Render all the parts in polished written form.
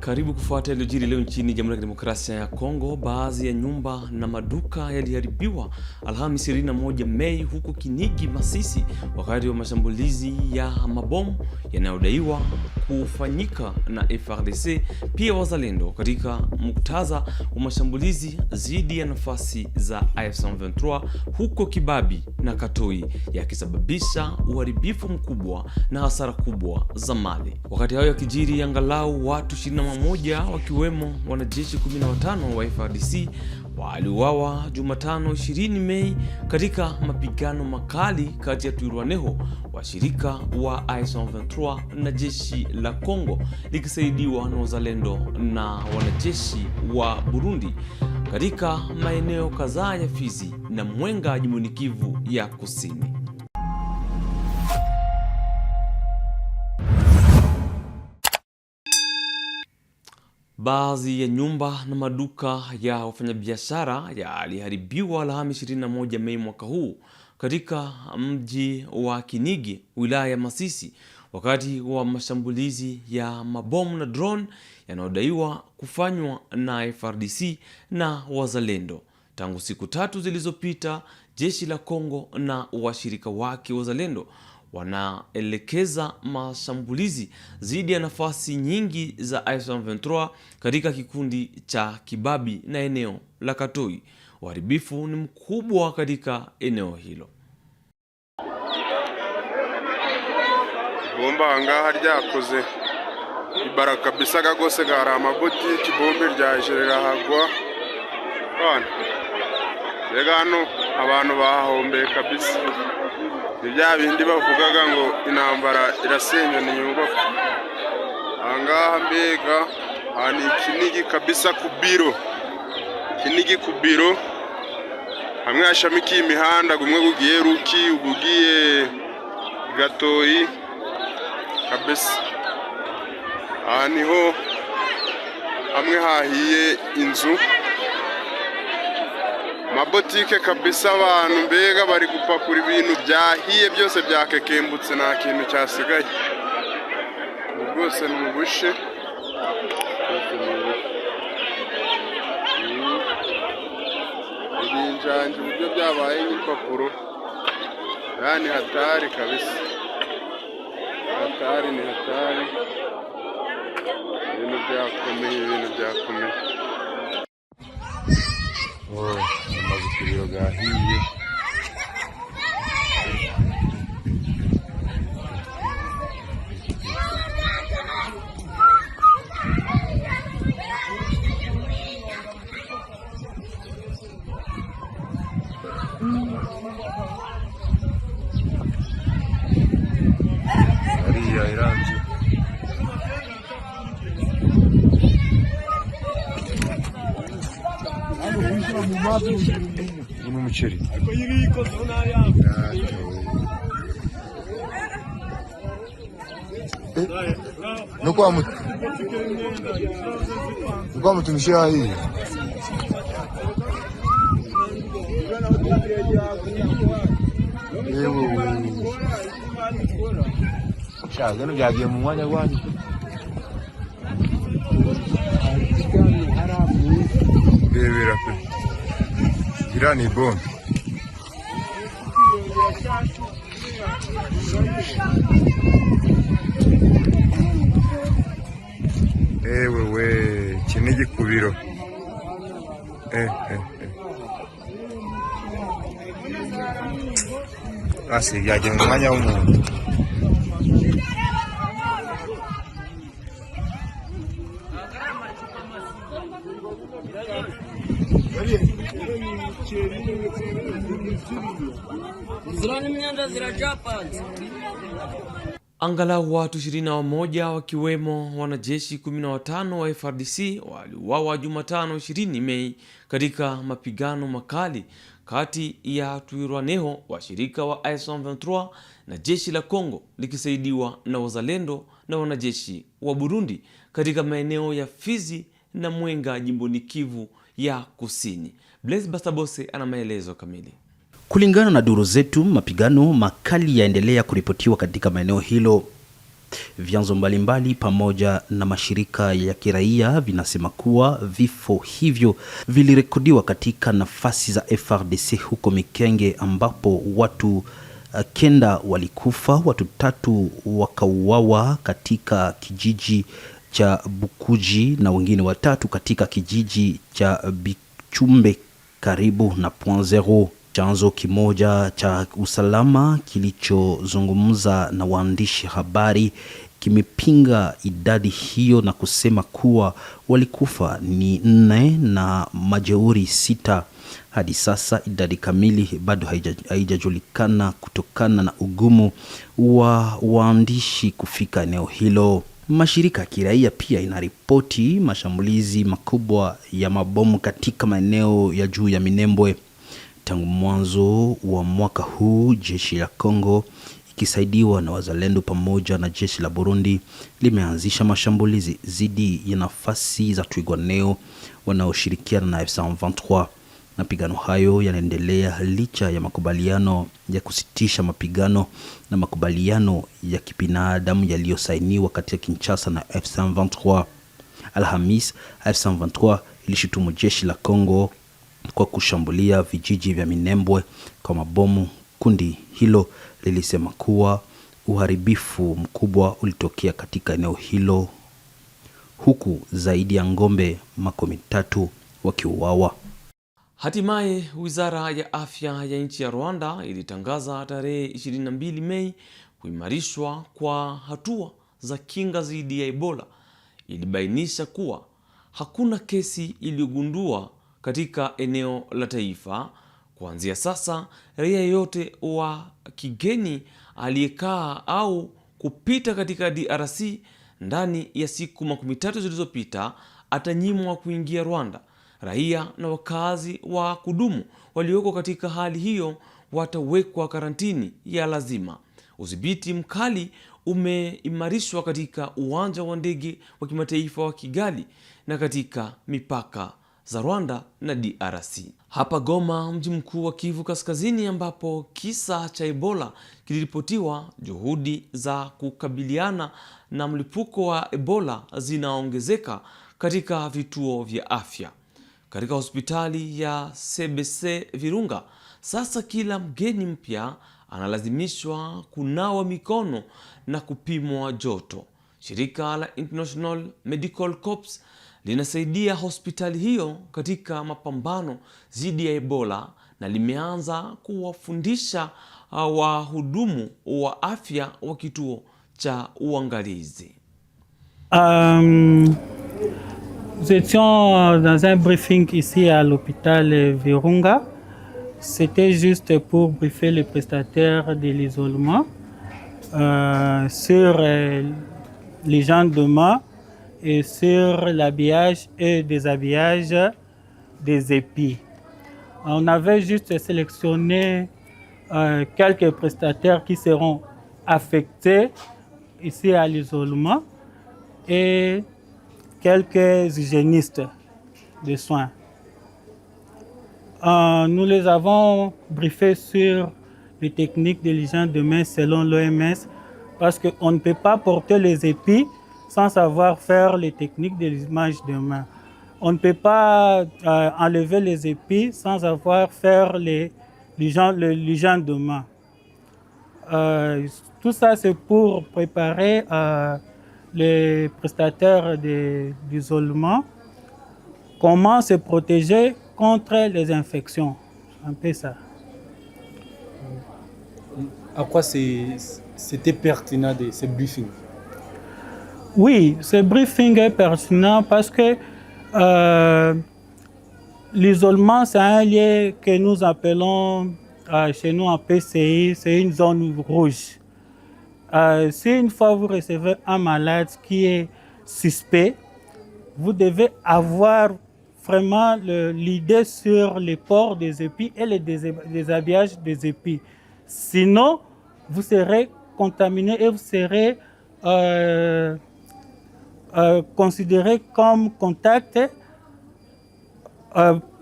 Karibu kufuata yaliyojiri leo nchini Jamhuri ya Kidemokrasia ya Kongo. Baadhi ya nyumba na maduka yaliharibiwa Alhamisi 21 Mei huko Kinigi, Masisi, wakati wa mashambulizi ya mabomu yanayodaiwa kufanyika na FARDC pia wazalendo katika muktadha wa mashambulizi dhidi ya nafasi za AF23 huko Kibabi na Katoi, yakisababisha uharibifu mkubwa na hasara kubwa za mali. Wakati hayo yakijiri, angalau watu 21 wakiwemo wanajeshi 15 wa FARDC waliuawa Jumatano 20 Mei katika mapigano makali kati ya Twirwaneho, washirika wa AF23 na jeshi la Kongo likisaidiwa na wazalendo na wanajeshi wa Burundi katika maeneo kadhaa ya Fizi na Mwenga, jimboni Kivu ya Kusini. Baadhi ya nyumba na maduka ya wafanyabiashara yaliharibiwa Alhamisi 21 Mei mwaka huu katika mji wa Kinigi, wilaya ya Masisi, wakati wa mashambulizi ya mabomu na drone yanayodaiwa kufanywa na FARDC na wazalendo. Tangu siku 3 zilizopita, jeshi la Kongo na washirika wake wazalendo wanaelekeza mashambulizi dhidi ya nafasi nyingi za AF23 katika kikundi cha Kibabi na eneo la Katoi. Uharibifu ni mkubwa katika eneo hilo. Bomba angaha ryakoze ibara kabisa gagose gara amabotiki, bombe ryajerera hagwa bana begano abantu bahombeye kabisa. Ibya bindi bavugaga ngo intambara irasenya ni nyubako. Angaha mbega hani Kinigi kabisa kubiro, Kinigi kubiro hamwe hashamikiye imihanda, gumwe gugiye Ruki, ugugiye Gatoyi kabisa. Niho hamwe hahiye inzu, mabotike kabisa, abantu mbega bari gupakura ibintu byahiye byose byakekembutse, nta kintu cyasigaye rwose. Ni ubushe ibinjanje uburyo byabaye nk'ipapuro, yani hatari kabisa, hatari ni hatari, ibintu byakomeye. Amaze kubiro gahiye, ariya iranze uno muceri no kwa mutumishia hii shaga no byagiye mu mwanya wanyu bebera pe irani bombe. Ewe Kinigi kubiro. Asi byagiye mu mwanya w'umuntu. Angalau watu 21 wakiwemo wanajeshi 15 wa FARDC waliuawa Jumatano 20 Mei katika mapigano makali kati ya Twirwaneho, washirika wa AF23 na jeshi la Kongo likisaidiwa na wazalendo na wanajeshi wa Burundi katika maeneo ya Fizi na Mwenga, jimboni Kivu ya Kusini. Blaise Basabose ana maelezo kamili. Kulingana na duru zetu, mapigano makali yaendelea kuripotiwa katika maeneo hilo. Vyanzo mbalimbali pamoja na mashirika ya kiraia vinasema kuwa vifo hivyo vilirekodiwa katika nafasi za FRDC huko Mikenge, ambapo watu 9 walikufa, watu 3 wakauawa katika kijiji cha Bukuji na wengine 3 katika kijiji cha Bichumbe karibu na Point Zero. Chanzo kimoja cha usalama kilichozungumza na waandishi habari kimepinga idadi hiyo na kusema kuwa walikufa ni 4 na majeuri 6. Hadi sasa idadi kamili bado haijajulikana kutokana na ugumu wa waandishi kufika eneo hilo. Mashirika ya kiraia pia inaripoti mashambulizi makubwa ya mabomu katika maeneo ya juu ya Minembwe. Tangu mwanzo wa mwaka huu, jeshi la Kongo ikisaidiwa na wazalendo pamoja na jeshi la Burundi limeanzisha mashambulizi dhidi ya nafasi za Twirwaneho wanaoshirikiana na F23. Mapigano hayo yanaendelea licha ya makubaliano ya kusitisha mapigano na makubaliano ya kibinadamu yaliyosainiwa kati ya Kinshasa na F23. Alhamis, F23 ilishutumu jeshi la Kongo kwa kushambulia vijiji vya Minembwe kwa mabomu. Kundi hilo lilisema kuwa uharibifu mkubwa ulitokea katika eneo hilo, huku zaidi ya ng'ombe 300 wakiuawa. Hatimaye Wizara ya Afya ya nchi ya Rwanda ilitangaza tarehe 22 Mei kuimarishwa kwa hatua za kinga dhidi ya Ebola. Ilibainisha kuwa hakuna kesi iliyogundua katika eneo la taifa. Kuanzia sasa, raia yote wa kigeni aliyekaa au kupita katika DRC ndani ya siku 13 zilizopita atanyimwa kuingia Rwanda. Raia na wakazi wa kudumu walioko katika hali hiyo watawekwa karantini ya lazima. Udhibiti mkali umeimarishwa katika uwanja wa ndege wa kimataifa wa Kigali na katika mipaka za Rwanda na DRC. Hapa Goma, mji mkuu wa Kivu Kaskazini, ambapo kisa cha Ebola kiliripotiwa, juhudi za kukabiliana na mlipuko wa Ebola zinaongezeka katika vituo vya afya. Katika hospitali ya CBC Virunga, sasa kila mgeni mpya analazimishwa kunawa mikono na kupimwa joto. Shirika la International Medical Corps linasaidia hospitali hiyo katika mapambano dhidi ya Ebola na limeanza kuwafundisha wahudumu wa afya wa kituo cha uangalizi. Nous étions dans un briefing ici à l'hôpital Virunga. C'était juste pour briefer les prestataires de l'isolement sur les gens de main et sur l'habillage et déshabillage des épis. On avait juste sélectionné quelques prestataires qui seront affectés ici à l'isolement et quelques hygiénistes de soins. Nous les avons briefés sur les techniques de l'hygiène de main selon l'OMS parce qu'on ne peut pas porter les épis sans savoir faire les techniques de l'image de main. On ne peut pas enlever les épis sans avoir faire l'hygiène de main. Tout ça, c'est pour préparer les prestataires d'isolement, comment se protéger contre les infections. Un peu ça. À quoi c'était pertinent ce briefing? Oui, ce briefing est pertinent parce que l'isolement, c'est un lieu que nous appelons chez nous en PCI, c'est une zone rouge. Si une fois vous recevez un malade qui est suspect, vous devez avoir vraiment l'idée sur les ports des épis et le déshabillage des épis. Sinon, vous serez contaminé et vous serez considéré comme contact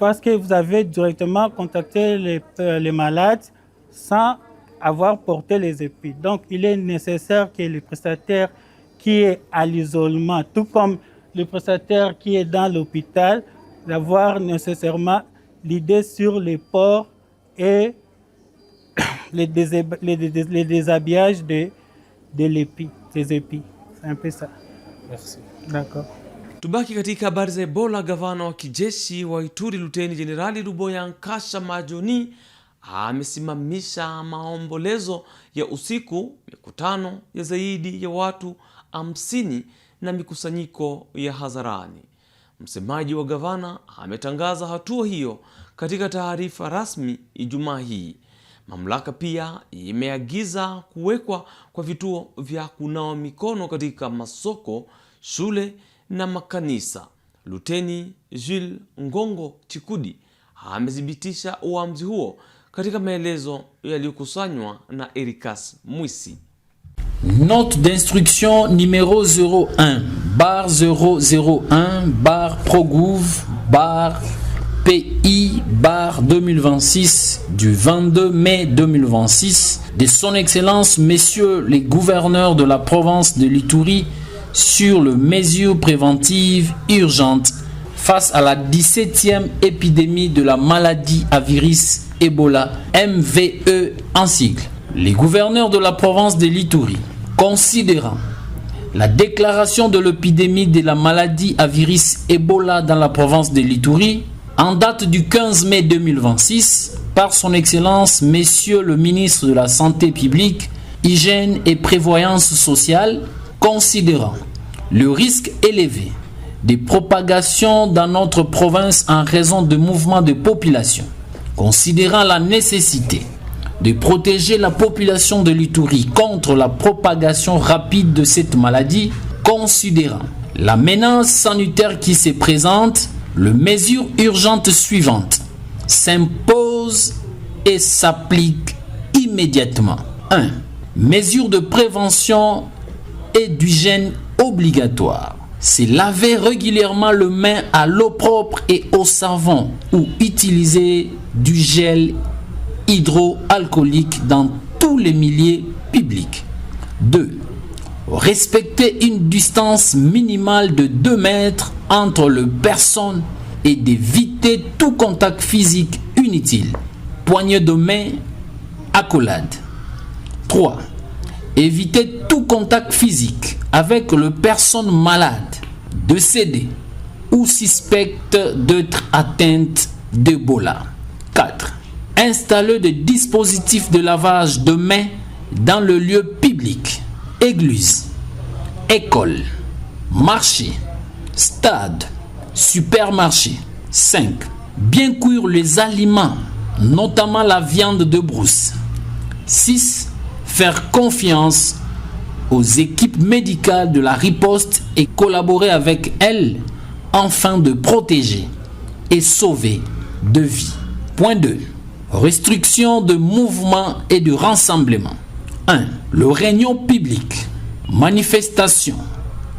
parce que vous avez directement contacté les malades sans avoir porté les épis. Donc, il est nécessaire que les prestataires qui est à l'isolement, tout comme le prestataire qui est dans l'hôpital, d'avoir nécessairement l'idée sur les ports et les déshabillages de l'épi, des épis. C'est un peu ça. Merci. D'accord. Tubaki katika habari za Ebola. Gavana wa kijeshi wa Ituri Luteni Jenerali Luboya Nkasha Majoni amesimamisha maombolezo ya usiku, mikutano ya zaidi ya watu 50 na mikusanyiko ya hadharani. Msemaji wa gavana ametangaza hatua hiyo katika taarifa rasmi Ijumaa hii. Mamlaka pia imeagiza kuwekwa kwa vituo vya kunawa mikono katika masoko, shule na makanisa. Luteni Jules Ngongo Chikudi amethibitisha uamuzi huo katika maelezo yaliyokusanywa na Ericas Mwisi. Note d'instruction numéro 01/01/Progouv/PI/2026 du 22 mai 2026 de son Excellence Messieurs les gouverneurs de la province de l'Ituri sur les mesures préventives urgentes face à la 17e épidémie de la maladie à virus Ebola, MVE en sigle. Les gouverneurs de la province de l'Ituri, considérant la déclaration de l'épidémie de la maladie à virus Ebola dans la province de l'Ituri, en date du 15 mai 2026, par son Excellence Monsieur le ministre de la Santé publique, Hygiène et Prévoyance sociale, considérant le risque élevé de propagation dans notre province en raison de mouvements de population, considérant la nécessité de protéger la population de l'Ituri contre la propagation rapide de cette maladie, considérant la menace sanitaire qui se présente, les mesures urgentes suivantes s'imposent et s'appliquent immédiatement. 1. Mesures de prévention et d'hygiène obligatoires. Se laver régulièrement les mains à l'eau propre et au savon ou utiliser du gel hydroalcoolique dans tous les milieux publics. 2. Respecter une distance minimale de 2 mètres entre les personnes et d'éviter tout contact physique inutile. Poignée de main, accolade. 3. Éviter tout contact physique avec les personnes malades, décédées ou suspectes d'être atteintes d'Ebola. 4. Installer des dispositifs de lavage de mains dans le lieu public, église, école, marché, stade, supermarché. 5. Bien cuire les aliments, notamment la viande de brousse. 6. Faire confiance aux équipes médicales de la riposte et collaborer avec elles afin de protéger et sauver de vies. Point 2. Restriction de mouvement et de rassemblement. 1. Le réunion publique, manifestations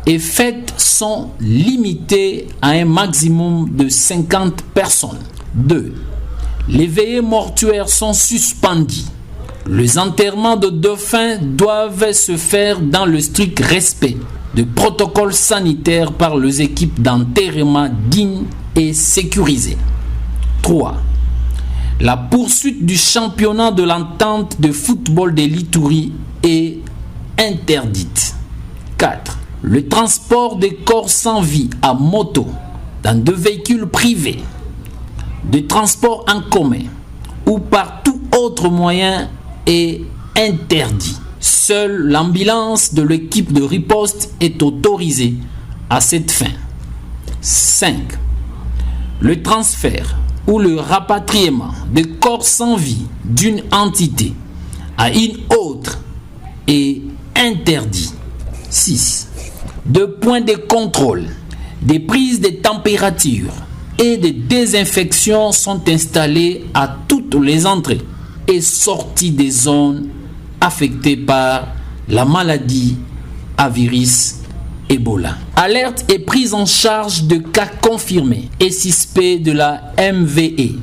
et fêtes sont limitées à un maximum de 50 personnes. 2. Les veillées mortuaires sont suspendues. Les enterrements de dauphins doivent se faire dans le strict respect de protocoles sanitaires par les équipes d'enterrement dignes et sécurisées. 3. La poursuite du championnat de l'entente de football de l'Ituri est interdite. 4. Le transport des corps sans vie à moto dans 2 véhicules privés, de transport en commun ou par tout autre moyen est interdit. Seule l'ambulance de l'équipe de riposte est autorisée à cette fin. 5. Le transfert ou le rapatriement de corps sans vie d'une entité à une autre est interdit. 6. 2 points de contrôle, des prises de température et de désinfection sont installés à toutes les entrées et sorties des zones affectées par la maladie à virus Ebola. Alerte et prise en charge de cas confirmés et suspects de la MVE.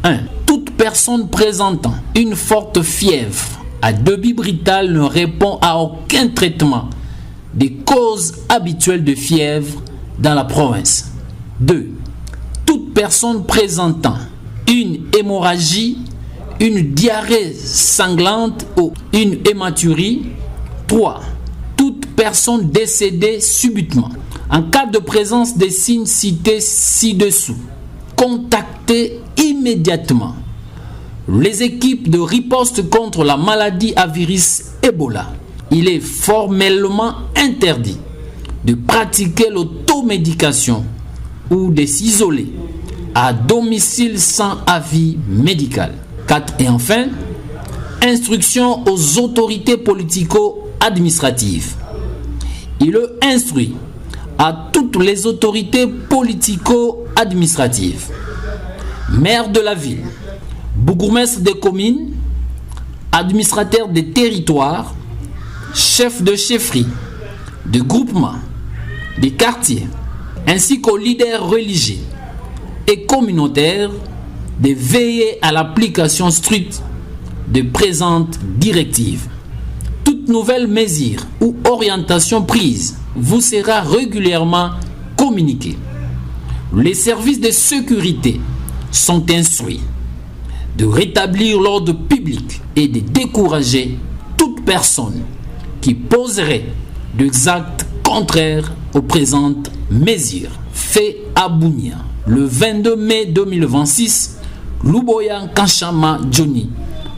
1. Toute personne présentant une forte fièvre à débit brutal ne répond à aucun traitement des causes habituelles de fièvre dans la province. 2. Toute personne présentant une hémorragie, une diarrhée sanglante ou une hématurie. 3. Toute personne décédée subitement. En cas de présence des signes cités ci-dessous, contactez immédiatement les équipes de riposte contre la maladie à virus Ebola. Il est formellement interdit de pratiquer l'automédication ou de s'isoler à domicile sans avis médical. 4. Et enfin, instruction aux autorités politico-administratives. Il instruit à toutes les autorités politico-administratives, maire de la ville, bourgmestre des communes, administrateur des territoires, chef de chefferie, de groupement, des quartiers, ainsi qu'aux leaders religieux et communautaires de veiller à l'application stricte de présentes directives. Toute nouvelle mesure ou orientation prise vous sera régulièrement communiquée. Les services de sécurité sont instruits de rétablir l'ordre public et de décourager toute personne qui poserait des actes contraires aux présentes mesures. Fait à Bunia, le 22 mai 2026, Luboya Kanshama Johnny,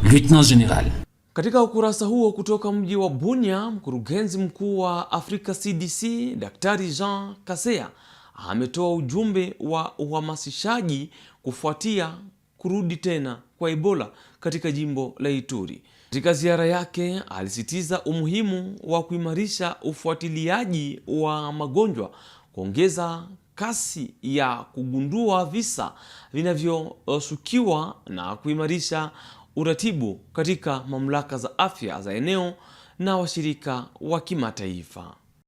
lieutenant général. Katika ukurasa huo kutoka mji wa Bunia, mkurugenzi mkuu wa Afrika CDC Daktari Jean Kaseya ametoa ujumbe wa uhamasishaji kufuatia kurudi tena kwa Ebola katika jimbo la Ituri. Katika ziara yake alisitiza umuhimu wa kuimarisha ufuatiliaji wa magonjwa, kuongeza kasi ya kugundua visa vinavyoshukiwa na kuimarisha uratibu katika mamlaka za afya za eneo na washirika wa kimataifa.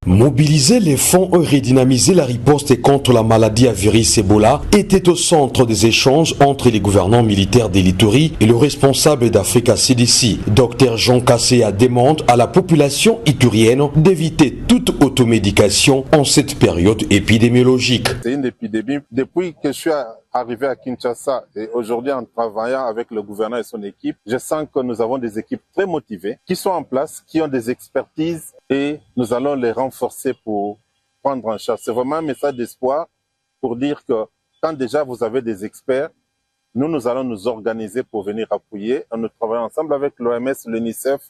Mobiliser les fonds et redynamiser la riposte contre la maladie à virus Ebola était au centre des échanges entre les gouvernants militaires de l'Ituri et le responsable d'Africa CDC. Dr Jean Kaseya demande à la population iturienne d'éviter toute automédication en cette période épidémiologique. C'est une épidémie. Depuis que je suis arrivé à Kinshasa et aujourd'hui en travaillant avec le gouverneur et son équipe, je sens que nous avons des équipes très motivées qui sont en place, qui ont des expertises et nous allons les renforcer pour prendre en charge. C'est vraiment un message d'espoir pour dire que quand déjà vous avez des experts, nous allons nous organiser pour venir appuyer. Nous travaillons ensemble avec l'OMS, l'UNICEF,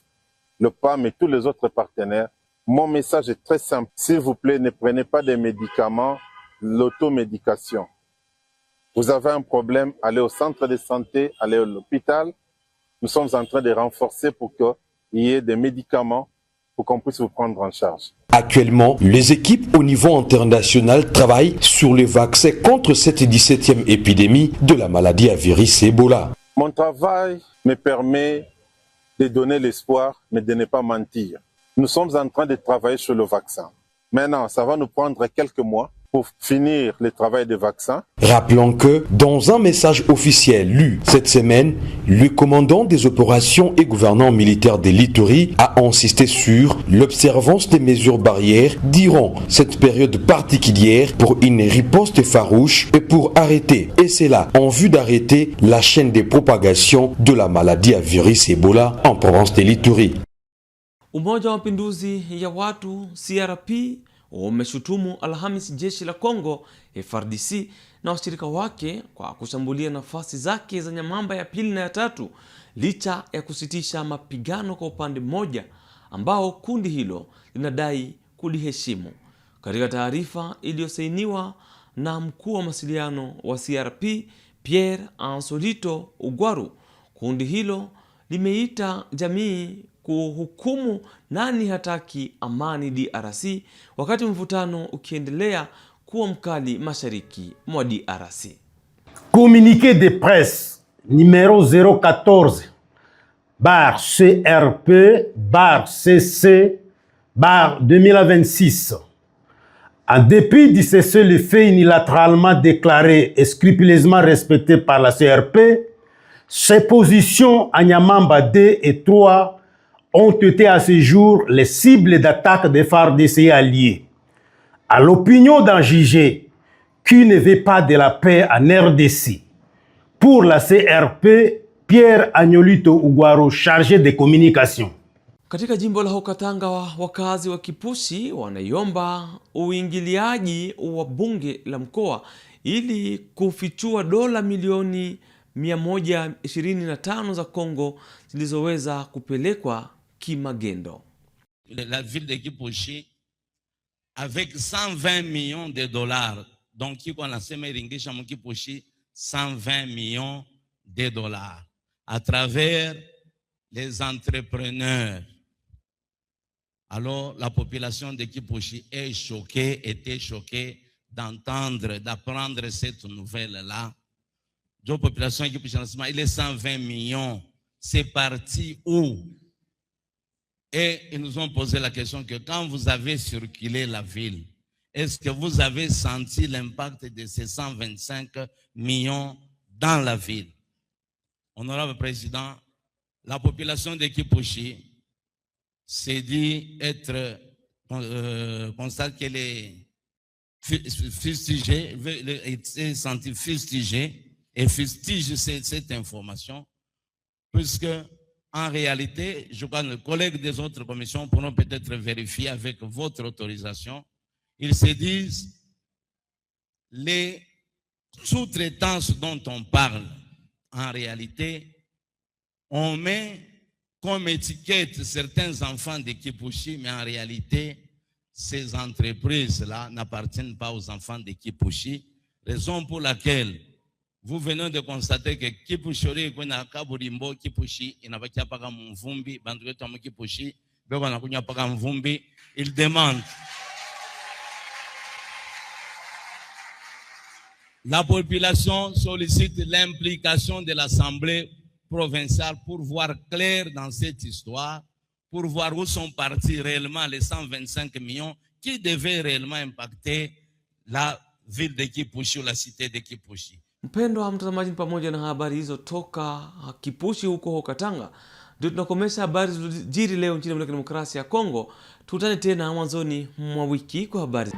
le PAM et tous les autres partenaires. Mon message est très simple. S'il vous plaît, ne prenez pas des médicaments, l'automédication. Vous avez un problème, allez au centre de santé, allez à l'hôpital. Nous sommes en train de renforcer pour qu'il y ait des médicaments pour qu'on puisse vous prendre en charge. Actuellement, les équipes au niveau international travaillent sur les vaccins contre cette 17e épidémie de la maladie à virus Ebola. Mon travail me permet de donner l'espoir, mais de ne pas mentir. Nous sommes en train de travailler sur le vaccin. Maintenant, ça va nous prendre quelques mois pour finir le travail des vaccins. Rappelons que, dans un message officiel lu cette semaine, le commandant des opérations et gouvernant militaire de l'Ituri a insisté sur l'observance des mesures barrières durant cette période particulière pour une riposte farouche et pour arrêter, et c'est là en vue d'arrêter la chaîne de propagation de la maladie à virus Ebola en province de l'Ituri. Umoja wa Mapinduzi ya Watu CRP umeshutumu Alhamis jeshi la Kongo FARDC na washirika wake kwa kushambulia nafasi zake za Nyamamba ya pili na ya tatu licha ya kusitisha mapigano kwa upande mmoja ambao kundi hilo linadai kuliheshimu. Katika taarifa iliyosainiwa na mkuu wa mawasiliano wa CRP Pierre Ansolito Ugwaru, kundi hilo limeita jamii kuhukumu nani hataki amani DRC wakati mvutano ukiendelea kuwa mkali mashariki mwa DRC. Communiqué de presse numéro 014/CRP/CC/2026. En dépit du cessez-le-feu unilatéralement déclaré et scrupuleusement respecté par la CRP, ses positions à Nyamamba 2 et 3 ont été à ce jour les cibles d'attaques des FARDC alliés. À l'opinion d'en juger, qui ne veut pas de la paix en RDC. Pour la CRP, Pierre Agnolito Ugwaro, chargé de communication. Katika jimbo la Haut-Katanga, wakazi wa Kipushi wanaiomba uingiliaji wa bunge la mkoa ili kufichua dola milioni 125 za Kongo zilizoweza kupelekwa kimagendo. La ville de Kipushi avec 120 millions de dollars, donc on a ringisha mu Kipushi 120 millions de dollars à travers les entrepreneurs. Alors la population de Kipushi est choquée, était choquée d'apprendre cette nouvelle-là. La population de Kipushi, il est 120 millions. C'est parti où? Et ils nous ont posé la question que quand vous avez circulé la ville, est-ce que vous avez senti l'impact de ces 125 millions dans la ville? Honorable Président, la population de Kipushi s'est dit être, constate qu'elle est fustigée, s'est sentie fustigée et fustige cette information, puisque en réalité, je crois que nos collègues des autres commissions pourront peut-être vérifier avec votre autorisation, ils se disent les sous-traitances dont on parle, en réalité, on met comme étiquette certains enfants de Kipushi, mais en réalité, ces entreprises-là n'appartiennent pas aux enfants de Kipushi, raison pour laquelle vous venez de constater que Kipushi, il demande. La population sollicite l'implication de l'Assemblée provinciale pour voir clair dans cette histoire, pour voir où sont partis réellement les 125 millions qui devaient réellement impacter la ville de Kipushi ou la cité de Kipushi. Mpendwa mtazamaji, pamoja na habari hizo toka Kipushi huko Haut-Katanga, ndio tunakomesha habari zilizojiri leo nchini Jamhuri ya Kidemokrasia ya Kongo. Tutane tena mwanzoni mwa wiki kwa habari